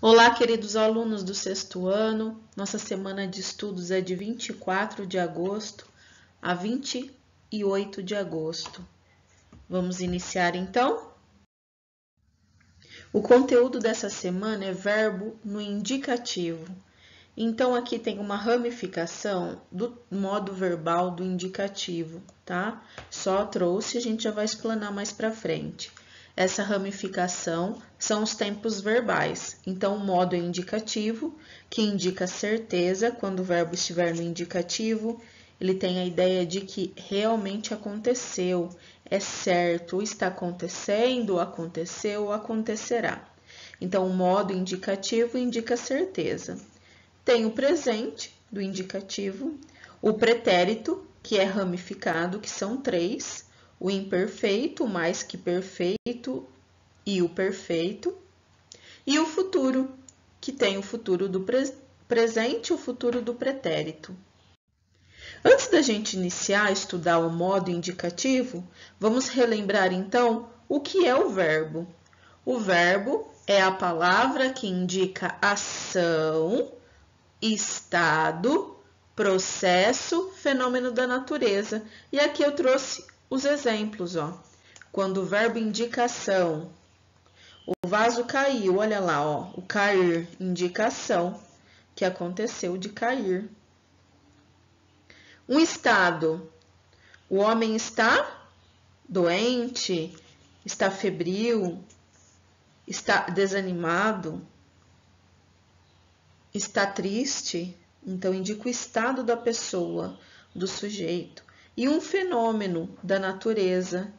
Olá, queridos alunos do sexto ano. Nossa semana de estudos é de 24 de agosto a 28 de agosto. Vamos iniciar então? O conteúdo dessa semana é verbo no indicativo. Então, aqui tem uma ramificação do modo verbal do indicativo, tá? Só trouxe, a gente já vai explanar mais para frente. Essa ramificação são os tempos verbais. Então, o modo é indicativo, que indica certeza. Quando o verbo estiver no indicativo, ele tem a ideia de que realmente aconteceu, é certo, está acontecendo, aconteceu ou acontecerá. Então, o modo indicativo indica certeza. Tem o presente do indicativo, o pretérito, que é ramificado, que são 3, o imperfeito, o mais que perfeito e o perfeito, e o futuro, que tem o futuro do presente e o futuro do pretérito. Antes da gente iniciar a estudar o modo indicativo, vamos relembrar então o que é o verbo. O verbo é a palavra que indica ação, estado, processo, fenômeno da natureza. E aqui eu trouxe os exemplos, ó. Quando o verbo indica ação, o vaso caiu, olha lá, ó, o cair indica ação, que aconteceu de cair. Um estado, o homem está doente, está febril, está desanimado, está triste, então indica o estado da pessoa, do sujeito. E um fenômeno da natureza.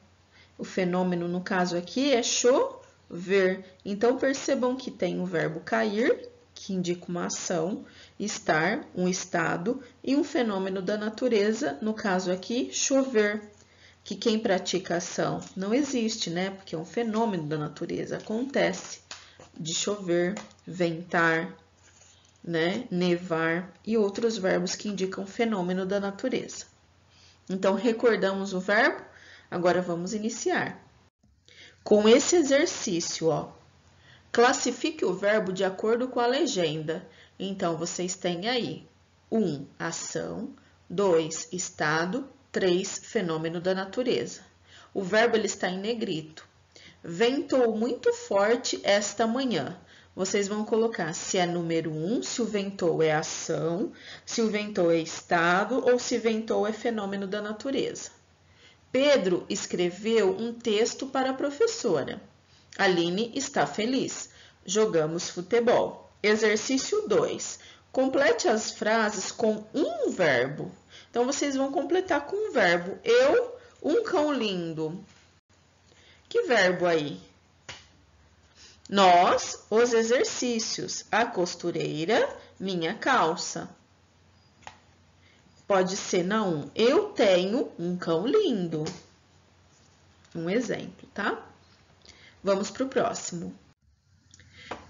O fenômeno, no caso aqui, é chover. Então, percebam que tem o verbo cair, que indica uma ação, estar, um estado, e um fenômeno da natureza, no caso aqui, chover. Que quem pratica ação não existe, né? Porque é um fenômeno da natureza, acontece de chover, ventar, né, nevar e outros verbos que indicam fenômeno da natureza. Então, recordamos o verbo, agora vamos iniciar. Com esse exercício, ó, classifique o verbo de acordo com a legenda. Então, vocês têm aí 1, ação, 2, estado, 3, fenômeno da natureza. O verbo ele está em negrito. Ventou muito forte esta manhã. Vocês vão colocar se é número 1, se o ventou é ação, se o ventou é estado ou se ventou é fenômeno da natureza. Pedro escreveu um texto para a professora. Aline está feliz. Jogamos futebol. Exercício 2. Complete as frases com um verbo. Então, vocês vão completar com um verbo. Eu, um cão lindo. Que verbo aí? Nós, os exercícios. A costureira, minha calça. Pode ser na 1. Eu tenho um cão lindo. Um exemplo, tá? Vamos para o próximo.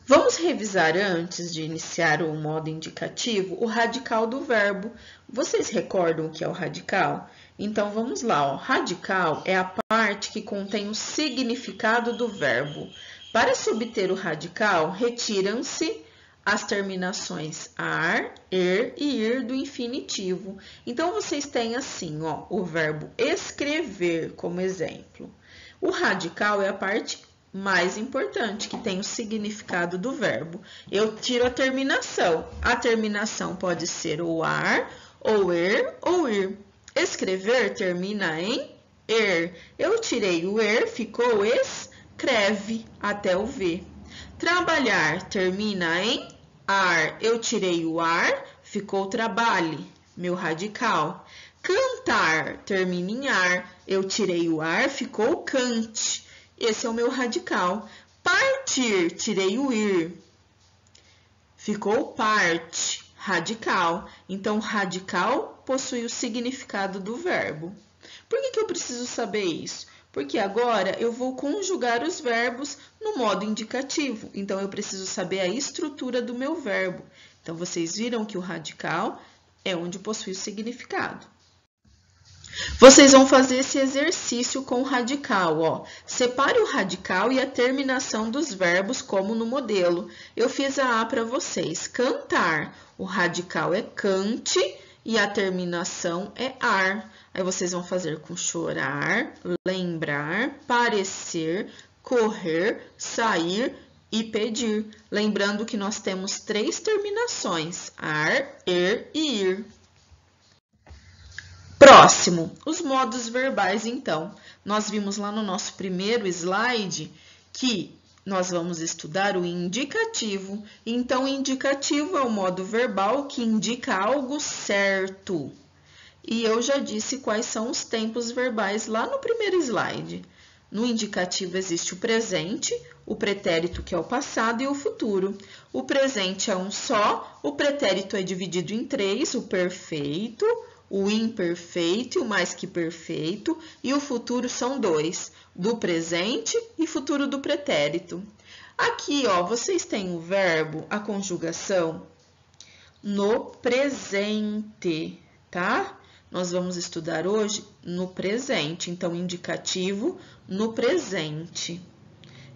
Vamos revisar antes de iniciar o modo indicativo o radical do verbo. Vocês recordam o que é o radical? Então, vamos lá. Ó. Radical é a parte que contém o significado do verbo. Para se obter o radical, retiram-se as terminações ar, e ir do infinitivo. Então, vocês têm assim, ó, o verbo escrever como exemplo. O radical é a parte mais importante, que tem o significado do verbo. Eu tiro a terminação. A terminação pode ser o ar, ou er, ou ir. Escrever termina em er. Eu tirei o er, ficou escreve, até o V. Trabalhar termina em ar. Eu tirei o ar, ficou trabalhe, meu radical. Cantar termina em ar. Eu tirei o ar, ficou cante. Esse é o meu radical. Partir, tirei o ir. Ficou parte, radical. Então, radical possui o significado do verbo. Por que eu preciso saber isso? Porque agora eu vou conjugar os verbos no modo indicativo. Então, eu preciso saber a estrutura do meu verbo. Então, vocês viram que o radical é onde possui o significado. Vocês vão fazer esse exercício com o radical, ó. Separe o radical e a terminação dos verbos como no modelo. Eu fiz a A para vocês. Cantar. O radical é cante e a terminação é ar. Aí vocês vão fazer com chorar, lembrar, parecer, correr, sair e pedir. Lembrando que nós temos 3 terminações: ar, er e ir. Próximo, os modos verbais, então. Nós vimos lá no nosso primeiro slide que nós vamos estudar o indicativo. Então, o indicativo é o modo verbal que indica algo certo. E eu já disse quais são os tempos verbais lá no primeiro slide. No indicativo existe o presente, o pretérito, que é o passado, e o futuro. O presente é um só, o pretérito é dividido em 3, o perfeito, o imperfeito e o mais que perfeito, e o futuro são 2, do presente e futuro do pretérito. Aqui, ó, vocês têm o verbo, a conjugação, no presente, tá? Nós vamos estudar hoje no presente, então, indicativo no presente.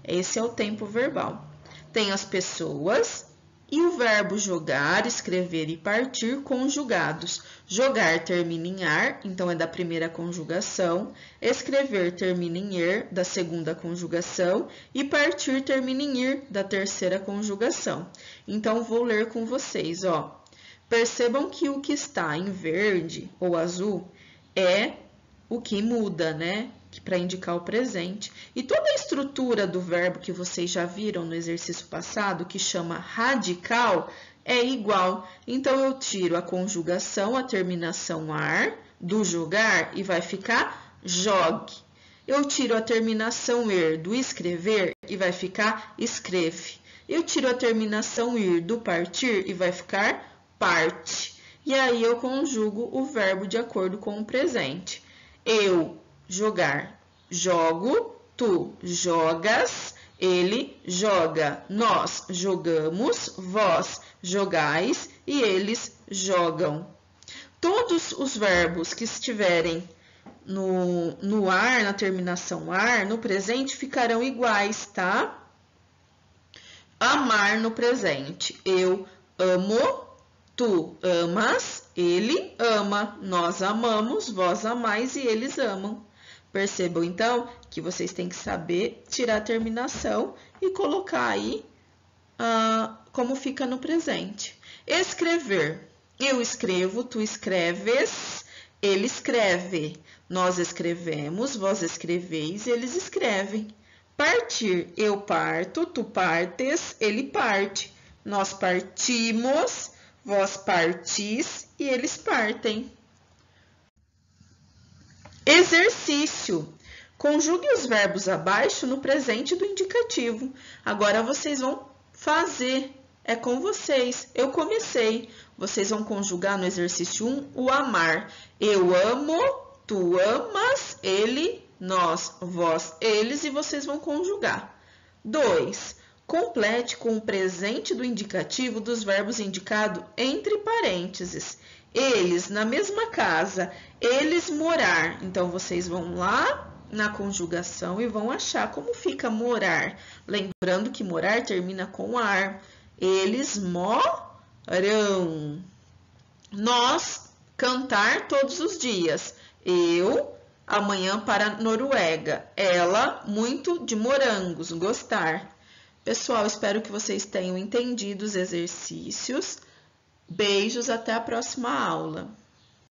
Esse é o tempo verbal. Tem as pessoas e o verbo jogar, escrever e partir conjugados. Jogar termina em ar, então é da primeira conjugação. Escrever termina em er, da segunda conjugação. E partir termina em ir, da terceira conjugação. Então, vou ler com vocês, ó. Percebam que o que está em verde ou azul é o que muda, né? Para indicar o presente. E toda a estrutura do verbo que vocês já viram no exercício passado, que chama radical, é igual. Então, eu tiro a conjugação, a terminação ar, do jogar, e vai ficar jogue. Eu tiro a terminação er, do escrever, e vai ficar escreve. Eu tiro a terminação ir, do partir, e vai ficar parte. E aí, eu conjugo o verbo de acordo com o presente. Eu jogar, jogo, tu jogas, ele joga, nós jogamos, vós jogais e eles jogam. Todos os verbos que estiverem no ar, na terminação ar, no presente, ficarão iguais, tá? Amar no presente. Eu amo, tu amas, ele ama, nós amamos, vós amais e eles amam. Percebam, então, que vocês têm que saber tirar a terminação e colocar aí como fica no presente. Escrever. Eu escrevo, tu escreves, ele escreve. Nós escrevemos, vós escreveis, eles escrevem. Partir. Eu parto, tu partes, ele parte. Nós partimos, vós partis e eles partem. Exercício. Conjugue os verbos abaixo no presente do indicativo. Agora vocês vão fazer. É com vocês. Eu comecei. Vocês vão conjugar no exercício 1 o amar. Eu amo, tu amas, ele, nós, vós, eles, e vocês vão conjugar. 2. Complete com o presente do indicativo dos verbos indicados entre parênteses. Eles na mesma casa, eles morar. Então, vocês vão lá na conjugação e vão achar como fica morar. Lembrando que morar termina com ar. Eles morão. Nós cantar todos os dias. Eu amanhã para a Noruega. Ela muito de morangos, gostar. Pessoal, espero que vocês tenham entendido os exercícios. Beijos, até a próxima aula.